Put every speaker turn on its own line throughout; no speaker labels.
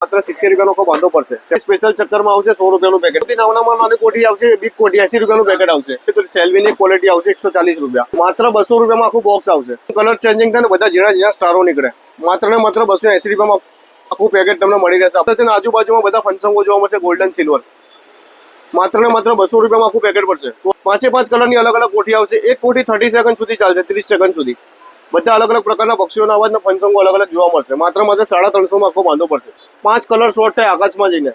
માત્ર 70 રૂપિયાનો આખો બાંધો પડશે। સ્પેશિયલ ચક્કરમાં આવશે 100 રૂપિયાનું પેકેટ। નાનામાં નાની કોટી આવશે, બિગ કોટી 80 રૂપિયાનું પેકેટ આવશે। તો સેલ્વીની ક્વોલિટી આવશે 140 રૂપિયા। માત્ર 200 રૂપિયામાં આખું બોક્સ આવશે। કલર ચેન્જિંગ થાય ને બધા ઝીણા ઝીણા સ્ટારો નીકળે। માત્ર ને માત્ર 280 રૂપિયામાં આખું પેકેટ તમને મળી રહેશે। આજુબાજુમાં બધા ફંક્શનો જોવા મળશે ગોલ્ડન સિલ્વર। માત્ર ને માત્ર 200 રૂપિયામાં આખું પેકેટ પડશે। 5 કલરની અલગ અલગ કોઠી આવશે। એક કોઠી 30 સેકન્ડ સુધી ચાલશે, 30 સેકન્ડ સુધી। બધા અલગ અલગ પ્રકારના પક્ષીઓના અવાજના ફંક્શનો અલગ અલગ જોવા મળશે। માત્ર 350 માં આખો બાંધો પડશે। 5 કલર શોર્ટ થાય આકાશમાં જઈને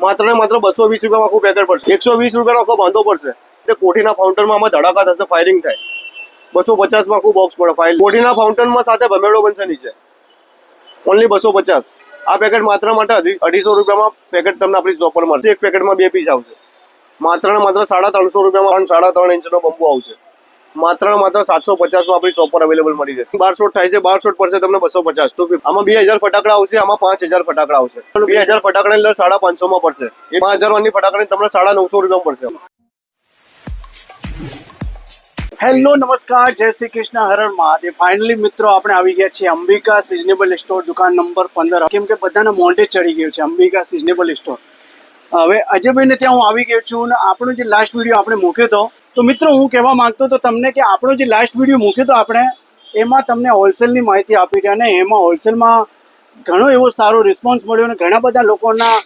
માત્ર ને માત્ર 220 રૂપિયામાં આખું પેકેટ પડશે। 120 રૂપિયાનો આખો બાંધો પડશે। તે કોઠીના ફાઉન્ટનમાં આમાં ધડાકા થશે, ફાયરિંગ થાય। 250 માં આખું બોક્સ પડે ફાઇલ। કોઠીના ફાઉન્ટનમાં સાથે ભમેડો બનશે નીચે, ઓનલી 250। આ પેકેટ માત્ર માટે 250 રૂપિયામાં પેકેટ તમને આપણી શોપ પર મળશે। એક પેકેટમાં 2 પીસ આવશે। માત્ર ને માત્ર 350 રૂપિયામાં 3.5 ઇંચનો બંબુ આવશે। માત્ર ને માત્ર 750 માં આપણી શોપ પર અવેલેબલ મળી જશે। 12 શોટ થાય છે, 12 શોટ પડશે તમને 250 ટુ 50। આમાં 2000 ફટાકડા આવશે, આમાં 5000 ફટાકડા આવશે। 2000 ફટાકડા એટલે 550 માં પડશે। એ 5000 વાળી ફટાકડા તમને 950 રૂપિયામાં પડશે।
હેલો નમસ્કાર, જય શ્રી કૃષ્ણ, હર હર મહાદેવ। ફાઇનલી મિત્રો આપણે આવી ગયા છીએ અંબિકા સિઝનેબલ સ્ટોર, દુકાન નંબર 15। કેમ કે બધાના મોઢે ચડી ગયું છે અંબિકા સિઝનેબલ સ્ટોર। હવે અજયભાઈને ત્યાં હું આવી ગયો છું અને આપણો જે લાસ્ટ વિડીયો આપણે મૂક્યો હતો, તો મિત્રો હું કહેવા માંગતો હતો તમને કે આપણો જે લાસ્ટ વિડીયો મૂક્યો હતો આપણે, એમાં તમને હોલસેલની માહિતી આપી હતી અને એમાં હોલસેલમાં ઘણો એવો સારો રિસ્પોન્સ મળ્યો અને ઘણા બધા લોકોના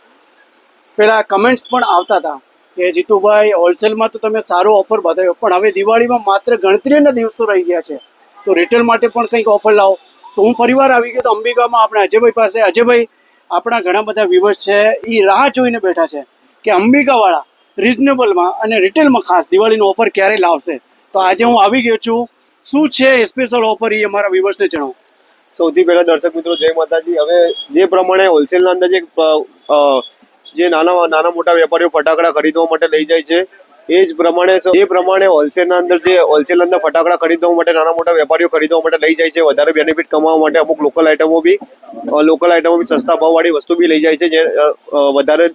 પેલા કમેન્ટ્સ પણ આવતા હતા કે જીતુભાઈ હોલસેલમાં તો તમે સારો ઓફર બતાવ્યો, પણ હવે દિવાળીમાં માત્ર ગણતરીના દિવસો રહી ગયા છે, તો રિટેલ માટે પણ કંઈક ઓફર લાવો। તો હું ફરીવાર આવી ગયો તો અંબિકામાં આપણે અજયભાઈ પાસે। અજયભાઈ, આપણા ઘણા બધા વ્યુઅર્સ છે એ રાહ જોઈને બેઠા છે કે અંબિકાવાળા રિઝનેબલમાં અને રિટેલમાં ખાસ દિવાળીનો ઓફર ક્યારે લાવશે। તો આજે હું આવી ગયો છું। શું છે સ્પેશિયલ ઓફર એ અમારા વ્યુઅર્સને જણાવો।
સૌથી પહેલા દર્શક મિત્રો જય માતાજી। હવે જે પ્રમાણે હોલસેલના અંદર જે નાના મોટા વેપારીઓ ફટાકડા ખરીદવા માટે લઈ જાય છે, એ જ પ્રમાણે હોલસેલના અંદર ફટાકડા ખરીદવા માટે નાના મોટા વેપારીઓ ખરીદવા માટે લઈ જાય છે। વધારે બેનિફિટ કમાવા માટે અમુક લોકલ આઇટમો બી સસ્તા ભાવવાળી વસ્તુ બી લઈ જાય છે, જે વધારે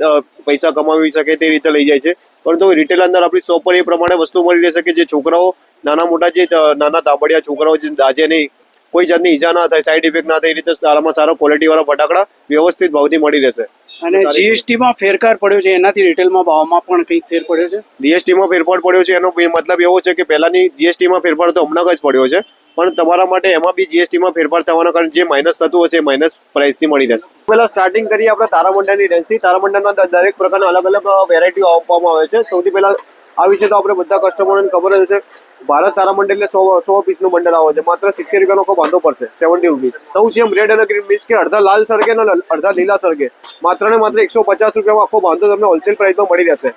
પૈસા કમાવી શકે તે રીતે લઈ જાય છે। પરંતુ રિટેલ અંદર આપણી શોપ પર એ પ્રમાણે વસ્તુ મળી રહેશે કે જે છોકરાઓ નાના તાબડિયા છોકરાઓ જે દાજે નહીં, કોઈ જાતની ઈજા ના થાય, સાઈડ ઇફેક્ટ ના થાય, એ રીતે સારામાં સારા ક્વોલિટીવાળા ફટાકડા વ્યવસ્થિત ભાવથી મળી રહેશે।
અને જીએસટીમાં ફેરફાર પડ્યો છે, એનાથી રિટેલમાં ભાવમાં પણ કંઈક ફેર પડ્યો છે।
જીએસટીમાં ફેરફાર પડ્યો છે, એનો મતલબ એવો છે કે પહેલાની જીએસટીમાં ફેરફાર તો હમણાં જ પડ્યો છે, પણ તમારા માટે એમાં બી જીએસટીમાં ફેરફાર થવાના કારણે જે માઇનસ થતું હશે એ માઇનસ પ્રાઇસથી મળી જશે। પહેલા સ્ટાર્ટિંગ કરીએ આપણે તારામંડળની રેન્જથી। તારામંડળના દરેક પ્રકારના અલગ અલગ વેરાયટીઓ આપવામાં આવે છે। સૌથી પહેલા આ વિશે તો આપણે બધા કસ્ટમરોને ખબર જ હશે, ભારત તારામંડળ એટલે 100 પીસનું બંડલ આવે છે। માત્ર 70 રૂપિયાનો આખો બાંધો પડશે, 70 રૂપીસ। 9 CM રેડ અને ગ્રીન મીન્સ કે અડધા લાલ સરગે ને અડધા લીલા સરગે। માત્ર ને માત્ર 150 રૂપિયામાં આખો બાંધો તમને હોલસેલ પ્રાઇસમાં મળી રહેશે।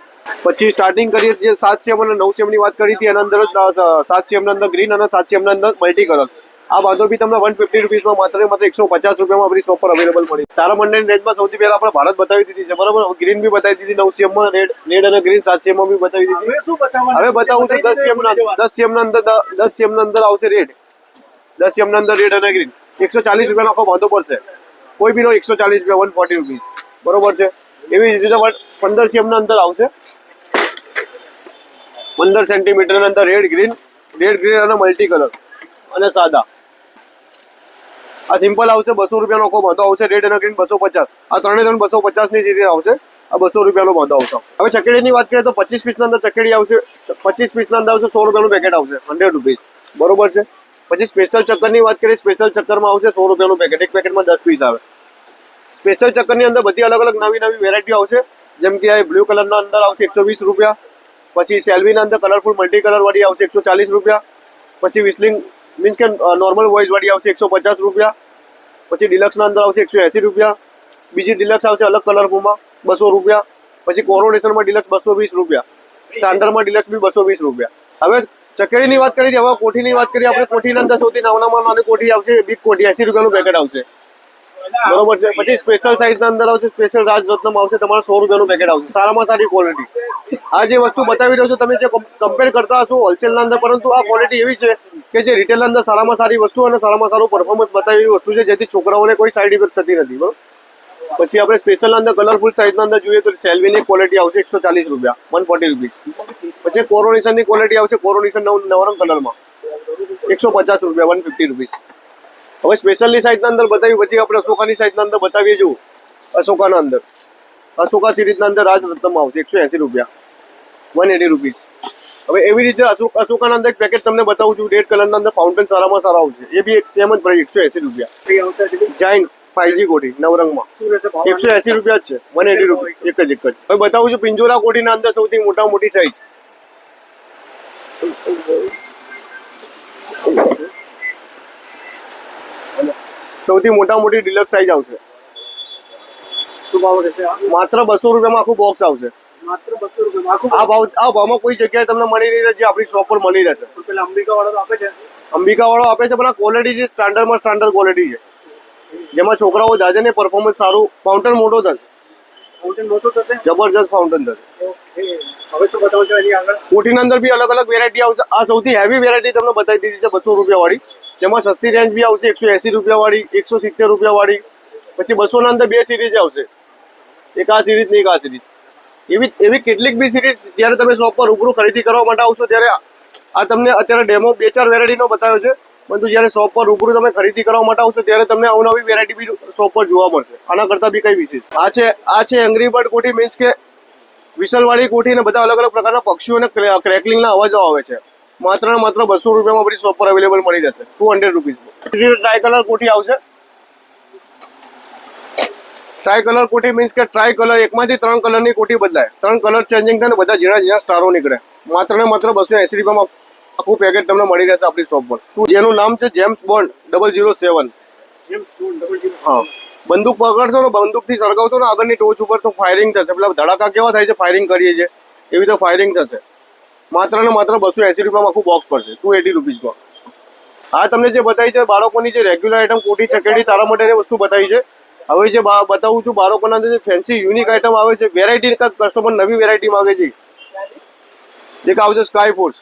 પછી સ્ટાર્ટિંગ કરીએ જે 7 CM અને 9 CM ની વાત કરી હતી, એના અંદર 7 CM ના અંદર ગ્રીન અને 7 CM ના અંદર મલ્ટી કલર। આ બાંધો બી તમને 150 રૂપીસમાં માત્ર 150 રૂપિયામાં આપણી શોપ પર અવેલેબલ મળી। તારામંડળની રેન્જમાં સૌથી પહેલા આપણે ભારત બતાવી દીધી છે, બરાબર। ગ્રીન બી બતાવી દીધી 9 CM માં, રેડ અને ગ્રીન 7 CM માં બી બતાવી દીધી। હવે બતાવું છું 10 CM ના અંદર આવશે રેડ। 10 CM ના અંદર રેડ અને ગ્રીન 140 રૂપિયાનો આખો બાંધો પડશે। કોઈ બી નો 140 રૂપિયા, 140 રૂપીસ, બરોબર છે। એવી જ રીતે 15 CM ના અંદર આવશે, 15 સેન્ટીમીટર ના અંદર રેડ ગ્રીન અને મલ્ટી કલર અને સાદા। આ સિમ્પલ આવશે, 200 રૂપિયાનો આખો બાંધો આવશે। રેડ અને ગ્રીન 250। આ ત્રણે 250 ની સીરીઝ આવશે। આ 200 રૂપિયાનો બાંધો આવશે। હવે ચકેડીની વાત કરીએ તો 25 પીસના અંદર ચકેડી આવશે। 25 પીસના અંદર આવશે 100 રૂપિયાનું પેકેટ આવશે, 100 રૂપીસ, બરોબર છે। પછી સ્પેશિયલ ચક્કરની વાત કરીએ, સ્પેશિયલ ચક્કરમાં આવશે 100 રૂપિયાનું પેકેટ। એક પેકેટમાં 10 પીસ આવે। સ્પેશિયલ ચક્કરની અંદર બધી અલગ અલગ નવી વેરાયટીઓ આવશે, જેમ કે આ બ્લુ કલરના અંદર આવશે 120 રૂપિયા। પછી સેલ્વીના અંદર કલરફુલ મલ્ટી કલર વાળી આવશે 140 રૂપિયા। પછી વિસ્લિંગ મીન્સ કે નોર્મલ વોઇસ વાળી આવશે 150 રૂપિયા। પછી ડિલક્સના અંદર આવશે 180 રૂપિયા। બીજી ડિલક્સ આવશે અલગ કલરમાં 200 રૂપિયા। પછી કોરોનેશનમાં ડિલક્સ 220 રૂપિયા। સ્ટાન્ડર્ડમાં ડિલક્સ બી 220 રૂપિયા। હવે ચકેડીની વાત કરીએ, હવે કોઠીની વાત કરીએ આપણે। કોઠીના અંદર સૌથી નાનામાં નાની કોઠી આવશે, બિગ કોઠી 80 રૂપિયાનું પેકેટ આવશે, બરોબર છે। પછી સ્પેશિયલ સાઇઝના અંદર આવશે, સ્પેશિયલ રાજરત્નમાં આવશે, તમારે 100 રૂપિયાનું પેકેટ આવશે, સારામાં સારી ક્વોલિટી। આ જે વસ્તુ બતાવી રહ્યો છો તમે જે કમ્પેર કરતા હશો હોલસેલના અંદર, પરંતુ આ ક્વોલિટી એવી છે કે જે રિટેલના અંદર સારામાં સારી વસ્તુ અને સારામાં સારું પરફોર્મન્સ બતાવી એવી વસ્તુ છે, જેથી છોકરાઓને કોઈ સાઈડ ઇફેક્ટ થતી નથી, બરોબર। પછી આપણે સ્પેશિયલના અંદર કલરફુલ સાઇઝના અંદર જોઈએ તો સેલ્વીની ક્વોલિટી આવશે 140 રૂપિયા, 140 રૂપીસ। પછી કોરોનેશનની ક્વોલિટી આવશે, કોરોનેશન નવરંગ કલરમાં 150 રૂપિયા, 150 રૂપીસ। હવે સ્પેશિયલની સાઇઝના અંદર બતાવી, પછી આપણે અશોકાની સાઇઝના અંદર બતાવીએ જો અશોકાના અંદર, અશોકા સિરીઝના અંદર રાજરત્નમાં આવશે 180 રૂપિયા, 180 રૂપીસ. હવે એવી રીતે અશોકાના અંદર એક પેકેટ તમને બતાવું છું, રેડ કલરના અંદર ફાઉન્ટેન સારામાં સારા આવશે, એ બી એક સેમ જ પ્રાઇસ 180 રૂપિયા.
ફ્રી આવશે હજી?
જાઇન્ટ 5G કોટી નવરંગમાં
શું રહેશે ભાવ?
180 રૂપિયા જ છે, 180 રૂપિયા એક જ. હવે બતાવું છું પિંજોરા કોટીના અંદર સૌથી મોટી સાઈઝ. સૌથી મોટી ડિલક્સ સાઈઝ આવશે.
શું ભાવ રહેશે આ?
માત્ર 200 રૂપિયામાં આખું બોક્સ આવશે.
માત્ર 200 રૂપિયામાં આખું?
આ ભાવમાં કોઈ જગ્યાએ તમને મળી નહીં રહે, જે આપણી શોપ પર મળી રહેશે.
તો પેલા અંબિકા વાળા તો આપે છે?
અંબિકા વાળો આપે છે, પણ આ ક્વોલિટી જે સ્ટાન્ડર્ડ ક્વોલિટી છે, જેમાં છોકરાઓ જાજે ને પરફોર્મન્સ સારું, ફાઉન્ટેન મોટો થશે,
ફાઉન્ટેન મોટું થશે.
જબરજસ્ત ફાઉન્ટેન થશે.
ઓકે, હવે શું બતાવો છો એની આગળ?
કોટીના અંદર બી અલગ વેરાયટી આવશે. આ સૌથી હેવી વેરાયટી તમને બતાવી દીધી છે 200 રૂપિયા વાળી, જેમાં સસ્તી રેન્જ બી આવશે 180 રૂપિયા વાળી, 170 રૂપિયા વાળી, પછી 200 ના અંદર 2 સિરીઝ આવશે, એક આ સિરીઝ ને એક આ સિરીઝ. એવી કેટલીક બી સિરીઝ જ્યારે તમે શોપ પર રૂબરૂ ખરીદી કરવા માટે આવશો ત્યારે આ તમને અત્યારે ડેમો 2-4 વેરાયટીનો બતાવ્યો છે, પરંતુ જ્યારે શોપ પર રૂબરૂ તમે ખરીદી કરવા માટે આવશો ત્યારે તમને અવનવી વેરાયટી બી શોપ પર જોવા મળશે. આના કરતાં બી કઈ વિશેષ આ છે એંગ્રી બર્ડ કોટી, મીન્સ કે વિસલવાળી કોઠી ને બધા અલગ પ્રકારના પક્ષીઓ અને ક્રેકલિંગના અવાજો આવે છે. માત્ર ને માત્ર 200 રૂપિયામાં આપણી શોપ પર અવેલેબલ મળી જશે, 200 રૂપીસમાં. ટ્રાય કલર કોઠી આવશે. ટ્રાય કલર કોઠી મીન્સ કે ટ્રાય કલર, એકમાંથી 3 કલરની કોઠી બદલાય, 3 કલર ચેન્જિંગ થાય ને બધા ઝીણા સ્ટારો નીકળે. માત્ર ને માત્ર 280 રૂપિયામાં આખું પેકેટ તમને મળી રહેશે આપણી શોપ પર, જેનું નામ છે જેમ્સ બોન્ડ 007. હા, બંદૂક પકડશો ને, બંદૂકથી સળગાવશો ને આગળની ટોચ ઉપર તો ફાયરિંગ થશે. પેલા ધડાકા કેવા થાય છે, ફાયરિંગ કરીએ છીએ એવી રીતે ફાયરિંગ થશે. માત્ર ને માત્ર 280 રૂપિયામાં આખું બોક્સ પડશે, 280 રૂપીસમાં. આ તમને જે બતાવી છે બાળકોની જે રેગ્યુલર આઈટમ કોટી ચકેડી તારા માટે વસ્તુ બતાવી છે. હવે જે બતાવું છું બાળકોના અંદર જે ફેન્સી યુનિક આઈટમ આવે છે, વેરાયટી કસ્ટમર નવી વેરાયટી માંગે છે, જે આવશે sky force.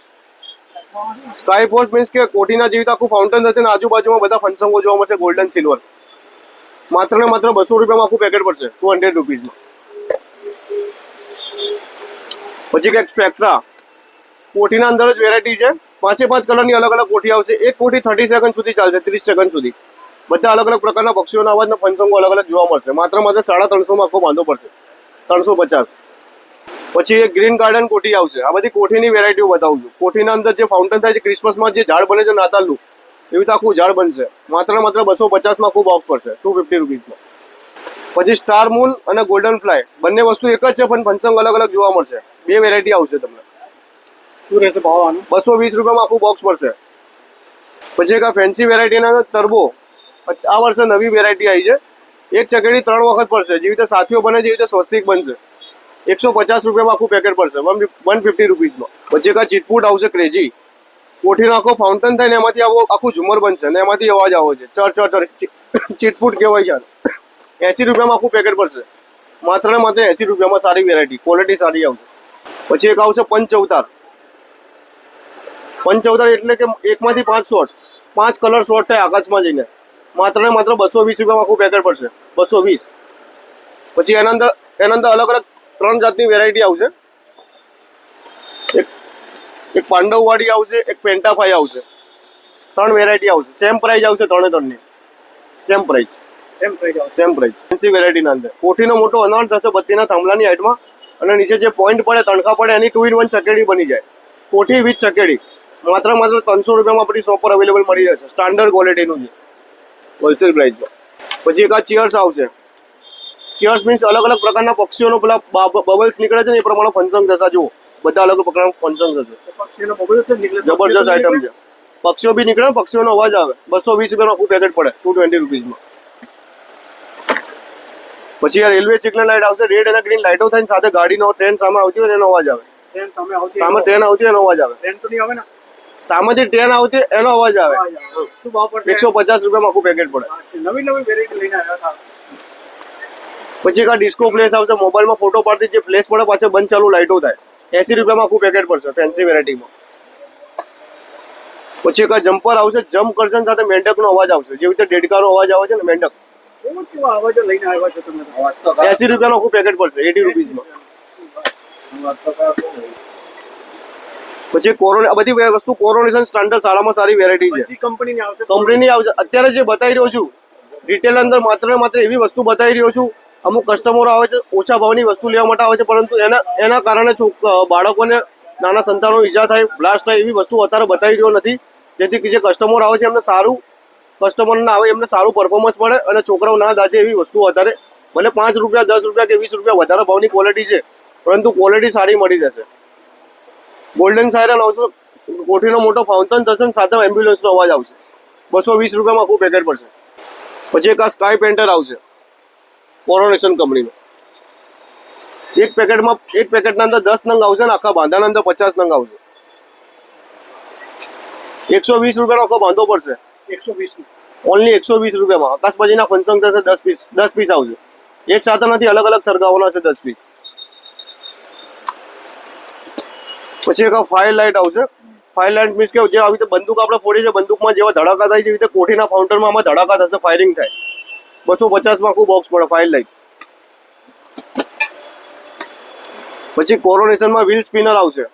Sky force means કે કોટીના જેવી આખું ફાઉન્ટેન થશે ને આજુબાજુમાં બધા ફંક્શનો જોવા મળશે, ગોલ્ડન સિલ્વર. માત્ર ને માત્ર 200 રૂપિયામાં આખું પેકેટ પડશે, 200 રૂપીસમાં. પછી કંઈક સ્પેક્ટ્રા કોઠીના અંદર જ વેરાયટી છે, 5 કલરની અલગ કોઠી આવશે. એક કોઠી 30 સેકન્ડ સુધી ચાલશે, 30 સેકન્ડ સુધી. બધા અલગ પ્રકારના પક્ષીઓના અવાજના ફંક્શનો અલગ જોવા મળશે. માત્ર 350માં આખો બાંધો પડશે, 350. પછી એક ગ્રીન ગાર્ડન કોઠી આવશે. આ બધી કોઠીની વેરાયટીઓ બતાવું છું. કોઠીના અંદર જે ફાઉન્ટેન થાય છે, ક્રિસમસમાં જે ઝાડ બને છે નાતાલનું, એવી રીતે આખું ઝાડ બનશે. માત્ર 250માં આખું બોક્સ પડશે, 250 રૂપીસમાં. પછી સ્ટાર મૂન અને ગોલ્ડન ફ્લાય બંને વસ્તુ એક જ છે, પણ ફંક્શન અલગ જોવા મળશે. 2 વેરાયટી આવશે તમને.
શું રહેશે ભાવ આનું?
220 રૂપિયામાં આખું બોક્સ પડશે. પછી એક આ ફેન્સી વેરાયટીના અંદર ટર્બો, આ વર્ષે નવી વેરાયટી આવી છે. એક ચકેડી 3 વખત પડશે, જેવી રીતે સાથીઓ બને છે એવી રીતે સ્વસ્તિક બનશે. 150 રૂપિયામાં આખું પેકેટ પડશે, 150 રૂપીસમાં. પછી એક આ ચીટપુટ આવશે ક્રેઝી કોઠીનો આખો ફાઉન્ટેન થાય ને એમાંથી આખું ઝુમર બનશે ને એમાંથી અવાજ આવે છે, ચર ચીટપુટ કહેવાય છે. 80 રૂપિયામાં આખું પેકેટ પડશે. માત્ર ને માત્ર 80 રૂપિયામાં સારી વેરાયટી, ક્વોલિટી સારી આવશે. પછી એક આવશે પંચઅવતાર. પંચઅવતાર એટલે કે એકમાંથી 5 શોટ, 5 કલર શોટ થાય આકાશમાં જઈને. માત્ર ને માત્ર 220 રૂપિયામાં આખું પેકેટ પડશે, 220. પછી એના અંદર અલગ 3 જાતની વેરાયટી આવશે. એક પાંડવવાળી આવશે, એક પેન્ટાફાઈ આવશે. 3 વેરાયટી આવશે. સેમ પ્રાઇસ આવશે, 3ની સેમ પ્રાઇસ. ફેન્સી વેરાયટીના અંદર કોઠીનો મોટો અનાળ થશે બત્તીના થાંભલાની હાઈટમાં, અને નીચે જે પોઈન્ટ પડે, તણખા પડે, એની 2-in-1 ચકેડી બની જાય. કોઠી વિથ ચકેડી માત્ર 300 રૂપિયામાં આપણી શોપ પર અવેલેબલ મળી જશે. સ્ટાન્ડર્ડ ક્વોલિટીનું છે, હોલસેલ પ્રાઇસમાં. પછી એક આ ચિયર્સ આવશે. ચિયર્સ મીન્સ અલગ પ્રકારના પક્ષીઓનો પેલા બબલ્સ નીકળે છે ને, એ પ્રમાણે ફંક્શન થશે. જુઓ, બધા અલગ પ્રકારના ફંક્શન થશે. જબરજસ્ત આઈટમ છે. પક્ષીઓ બી નીકળે, પક્ષીઓનો અવાજ આવે. 220 રૂપિયાનું આખું પેકેટ પડે, 220 રૂપીસમાં. પછી આ રેલવે સિગ્નલ લાઇટ આવશે. રેડ અને ગ્રીન લાઇટો થાય, સાથે ગાડીનો ટ્રેન સામે આવતી હોય એનો અવાજ આવે. સામે ટ્રેન આવતી હોય એનો અવાજ આવે. સામેથી ટ્રેન આવતી એનો અવાજ આવે.
શું ભાવ પડશે?
150 રૂપિયામાં આખું પેકેટ પડે.
નવી વેરાયટી લઈને આવ્યા હતા.
પછી એક આ ડિસ્કો ફ્લેશ આવશે. મોબાઈલમાં ફોટો પાડતી જે ફ્લેશ પડે પાછળ બંધ ચાલુ લાઇટો થાય. 80 રૂપિયામાં આખું પેકેટ પડશે, ફેન્સી વેરાયટીમાં. પછી એક આ જમ્પર આવશે. જમ્પ કરશન સાથે મેંઢકનો અવાજ આવશે, જેવી રીતે ડેડકાનો અવાજ આવે છે ને, મેંઢક.
80
રૂપિયાનું આખું પેકેટ પડશે, 80 રૂપીસમાં. પછી આ બધી વસ્તુ કોરોનેશન સ્ટાન્ડર્ડ સારામાં સારી વેરાયટી છે. કંપનીની આવશે. અત્યારે જે બતાવી રહ્યો છું રિટેલ અંદર માત્ર એવી વસ્તુ બતાવી રહ્યો છું અમુક કસ્ટમરો આવે છે ઓછા ભાવની વસ્તુ લેવા માટે આવે છે, પરંતુ એના કારણે બાળકોને નાના સંતાનો ઈજા થાય, બ્લાસ્ટ થાય એવી વસ્તુ અત્યારે બતાવી રહ્યો નથી, જેથી જે કસ્ટમર આવે છે એમને સારું કસ્ટમરને આવે એમને સારું પરફોર્મન્સ મળે અને છોકરાઓ ના દાજે એવી વસ્તુ અત્યારે ભલે 5 રૂપિયા 10 રૂપિયા કે 20 રૂપિયા વધારે ભાવની ક્વોલિટી છે, પરંતુ ક્વોલિટી સારી મળી જશે. ગોલ્ડન સાયરન આવશે, કોઠીનો મોટો ફાઉન્ટન થશે ને સાથે એમ્બ્યુલન્સનો અવાજ આવશે. 220 રૂપિયામાં આખું પેકેટ પડશે. પછી એક આ સ્કાય પેન્ટર આવશે કોરોનેશન કંપનીનો. એક પેકેટના અંદર 10 નંગ આવશે ને આખા બાંધાના અંદર 50 નંગ આવશે. 120 રૂપિયાનો આખો બાંધો પડશે.
120
ઓનલી 120 રૂપિયામાં. આકાશબાજીના ફંક્શન થશે 10 પીસ આવશે. એક સાથે નથી, અલગ અલગ સરગાવવાના છે 10 પીસ. પછી એક ફાયર લાઇટ આવશે. ફાયર લાઇટ મીન્સ કે જે આવી રીતે બંદૂક આપણે ફોડી છે, બંદૂકમાં જેવા ધડાકા થાય છે એવી રીતે કોઠીના ફાઉન્ટરમાં આમાં ધડાકા થશે, ફાયરિંગ થાય. 250 માં આખું બોક્સ પડે ફાયર લાઇટ. પછી કોરોનેશનમાં વ્હીલ સ્પિનર આવશે.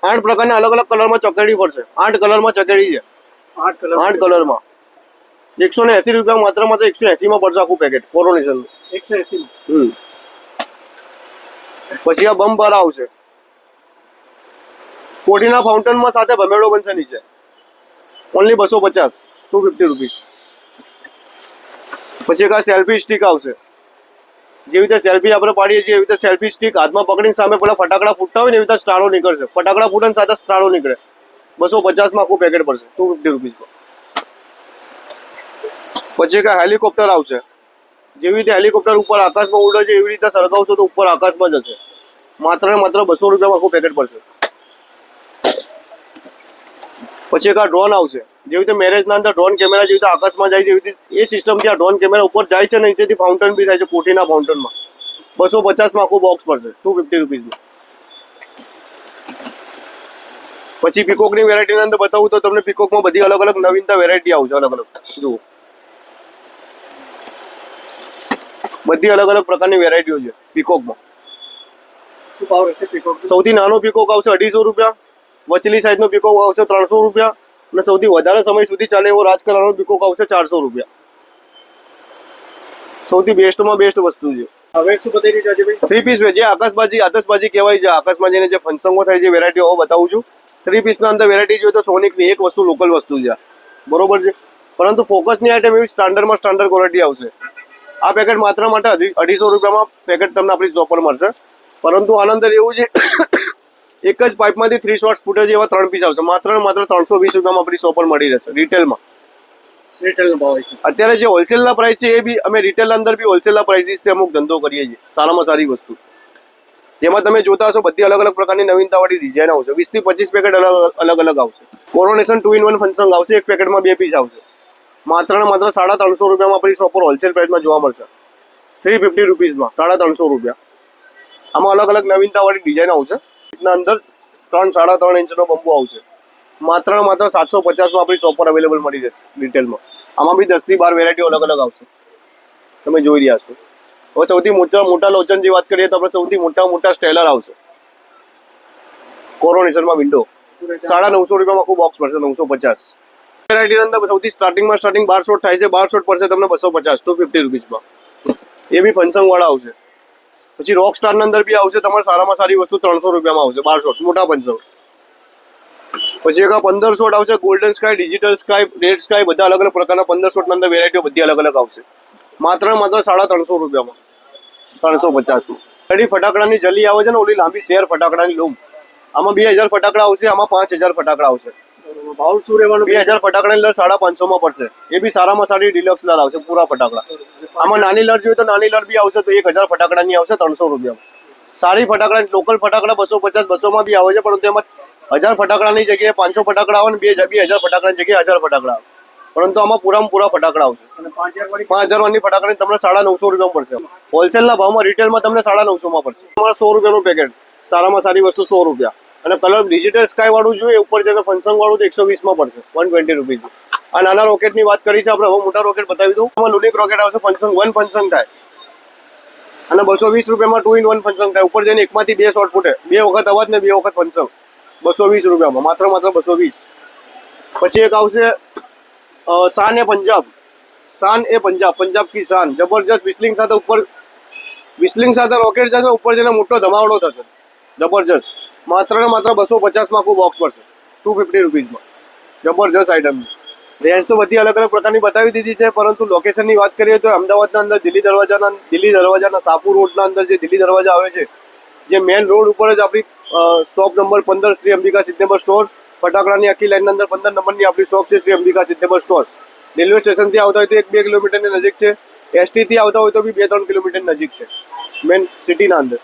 8 પ્રકારના અલગ અલગ કલરમાં ચકેડી પડશે. 8 કલરમાં ચકેડી છે. 8 કલરમાં 180 રૂપિયા માત્ર 180 માં પડશે આખું પેકેટ કોરોનેશન.
180.
પછી આ બમ્બર આવશે. કોઠીના ફાઉન્ટનમાં સાથે ભમેડો બનશે નીચે. Only 250, 250 rupees. પછી એક આ સેલ્ફી સ્ટિક આવશે. જેવી રીતે સેલ્ફી આપણે પાડીએ છીએ એવી રીતે સેલ્ફી સ્ટિક હાથમાં પકડીને સામે પેલા ફટાકડા ફૂટતા હોય ને એવી રીતે સ્ટારો નીકળશે. ફટાકડા ફૂટે સાથે સ્ટારો નીકળે. 250 માં આખું પેકેટ પડશે, 250 રૂપીસમાં. પછી એક હેલિકોપ્ટર આવશે. જેવી રીતે હેલિકોપ્ટર ઉપર આકાશમાં ઉડે છે એવી રીતે સળગાવશો તો ઉપર આકાશમાં જશે. માત્ર ને માત્ર 200 રૂપિયામાં આખું પેકેટ પડશે. પછી એક આ ડ્રોન આવશે. જેવી રીતે મેરેજના અંદર ડ્રોન કેમેરા જેવી રીતે આકાશમાં જાય છે એવી રીતે એ સિસ્ટમથી આ ડ્રોન કેમેરા ઉપર જાય છે ને નીચેથી ફાઉન્ટન બી થાય છે કોઠીના ફાઉન્ટનમાં. 250 માં આખું બોક્સ પડશે, 250 રૂપીસમાં. પછી પીકોકની વેરાયટીની અંદર બતાવું તો તમને પીકોકમાં બધી અલગ અલગ નવીનતા વેરાયટી આવશે. અલગ અલગ જુઓ, બધી અલગ અલગ પ્રકારની વેરાયટીઓ છે પીકોકમાં.
શું ભાવ રહેશે પીકોક?
સૌથી નાનો પીકોક આવશે 250 રૂપિયા. વચલી સાઈઝનો પીકોક આવશે 300 રૂપિયા. અને સૌથી વધારે સમય સુધી ચાલે એવો રાજકલાનો પીકોક આવશે 400 રૂપિયા. સૌથી બેસ્ટમાં બેસ્ટ વસ્તુ છે.
હવે શું બતાવી રહી છે અજયભાઈ?
3 પીસ જે આકાશબાજી કહેવાય છે. આકાશમાં જઈને જે ફંક્શનો થાય છે વેરાયટીઓ બતાવું છું. 3 પીસના અંદર વેરાયટી જોઈએ તો સોનિકની એક વસ્તુ લોકલ વસ્તુ છે, બરોબર છે. પરંતુ ફોકસની આઈટમ એવી સ્ટાન્ડર્ડમાં સ્ટાન્ડર્ડ ક્વોલિટી આવશે. આ પેકેટ માત્ર માટે 250 રૂપિયામાં પેકેટ તમને આપણી શોપ પર મળશે. પરંતુ આના અંદર એવું છે એક જ પાઇપમાંથી 3 શોર્ટ્સ ફૂટે છે એવા 3 પીસ આવશે. માત્ર ને માત્ર 320 રૂપિયામાં આપણી શોપ પર મળી રહેશે રિટેલમાં.
રિટેલનો ભાવ છે.
અત્યારે જે હોલસેલના પ્રાઇસ છે એ બી અમે રિટેલ અંદર બી હોલસેલના પ્રાઇસીસથી અમુક ધંધો કરીએ છીએ. સારામાં સારી વસ્તુ જેમાં તમે જોતા હશો બધી અલગ અલગ પ્રકારની નવીનતાવાળી ડિઝાઇન આવશે. 20 થી 25 પેકેટ અલગ અલગ આવશે. કોરોનેશન 2 in 1 ફંક્શન આવશે. એક પેકેટમાં 2 પીસ આવશે. માત્ર ને માત્ર 350 રૂપિયામાં આપણી શોપ પર હોલસેલ પ્રાઇસમાં જોવા મળશે. 350 રૂપીસમાં 350 રૂપિયા. આમાં અલગ અલગ નવીનતાવાળી ડિઝાઇન આવશે. એના અંદર 3-3.5 ઇંચનો બંબુ આવશે. માત્ર ને માત્ર 750માં આપણી શોપ પર અવેલેબલ મળી જશે રિટેલમાં. આમાં બી 10 થી 12 વેરાયટીઓ અલગ અલગ આવશે. તમે જોઈ રહ્યા છો. હવે સૌથી મોટા લોચનની વાત કરીએ તો આપણે સૌથી મોટા સ્ટેલર આવશે કોરોનેશનમાં વિન્ડો. 950 રૂપિયામાં આખું બોક્સ પડશે. 950 વેરાયટીની અંદર સૌથી સ્ટાર્ટિંગ 12 શોટ થાય છે. 12 શોટ પડશે તમને 250, 250 રૂપીસમાં. એ બી ફંક્શન વાળા આવશે. પછી રોક સ્ટારના અંદર બી આવશે તમારે સારામાં સારી વસ્તુ 300 રૂપિયામાં આવશે. 12 શોટ મોટા ફંક્શન. પછી એક 15 શોટ આવશે. Golden sky, digital sky, red sky બધા અલગ અલગ પ્રકારના 15 શોટના અંદર વેરાયટીઓ બધી અલગ અલગ આવશે. માત્ર 350 રૂપિયામાં, 350માં. રેડી ફટાકડાની જલી આવે છે ને ઓલી લાંબી શેર ફટાકડાની લૂમ. આમાં 2000 ફટાકડા આવશે. આમાં 5000 ફટાકડા આવશે.
ભાવ શું રહેવાનો?
2000 ફટાકડાની લડ 550 માં પડશે. એ બી સારામાં સારી ડિલક્સ લડ આવશે પૂરા ફટાકડા. આમાં નાની લડ જોઈએ તો નાની લડ બી આવશે તો 1000 ફટાકડાની આવશે 300 રૂપિયામાં. સારી ફટાકડા લોકલ ફટાકડા 250, 200માં બી આવે છે. પરંતુ એમાં 1000 ફટાકડાની જગ્યાએ 500 ફટાકડા આવે ને 2000 ફટાકડાની જગ્યાએ 1000 ફટાકડા આવે. પરંતુ આમાં પૂરા ફટાકડા આવશે.
અને 5000
વાળી ફટાકડાની તમને 950 રૂપિયામાં પડશે. હોલસેલના ભાવમાં રિટેલમાં તમને 950 માં પડશે. તમારે 100 રૂપિયાનું પેકેટ. સારામાં સારી વસ્તુ 100 રૂપિયા. અને કલર ડિજિટલ સ્કાય વાળું જોઈએ ઉપર જઈને ફંક્શન વાળું તો 120 માં પડશે, 120 રૂપીસ. આ નાના રોકેટની વાત કરી છે આપણે. હવે મોટા રોકેટ બતાવી દઉં. આમાં લુનિક રોકેટ આવશે. ફંક્શન 1 ફંક્શન થાય અને 220 રૂપિયામાં 2 in 1 ફંક્શન થાય. ઉપર જઈને એકમાંથી 2 શોટ ફૂટે. 2 વખત અવાજ ને 2 વખત ફંક્શન. 220 રૂપિયામાં માત્ર 220. પછી એક આવશે શાન
શાન એ પંજાબ કી શાન, જબરજસ્ત વિસ્લિંગ સાથે રોકેટ જશે, ઉપર જઈને મોટો ધમાવડો થશે, જબરજસ્ત. માત્ર ને માત્ર 250 આખું બોક્સ પડશે, 250 રૂપીઝમાં. જબરજસ્ત આઈટમ છે. રેન્જ તો બધી અલગ અલગ પ્રકારની બતાવી દીધી છે, પરંતુ લોકેશનની વાત કરીએ તો અમદાવાદના અંદર દિલ્હી દરવાજાના સાપુર રોડના અંદર જે દિલ્હી દરવાજા આવે છે, જે મેઇન રોડ ઉપર જ આપણી shop number 15 Shri Ambika Siddheshwar stores, ફટાકડાની આખી લાઈનના અંદર 15 નંબરની આપણી શોપ છે શ્રી અંબિકા સિદ્ધેશ્વર સ્ટોર્સ. રેલવે સ્ટેશનથી આવતા હોય તો 1-2 કિલોમીટરની નજીક છે, એસટીથી આવતા હોય તો બી 2-3 કિલોમીટર નજીક છે મેઇન સિટીના અંદર.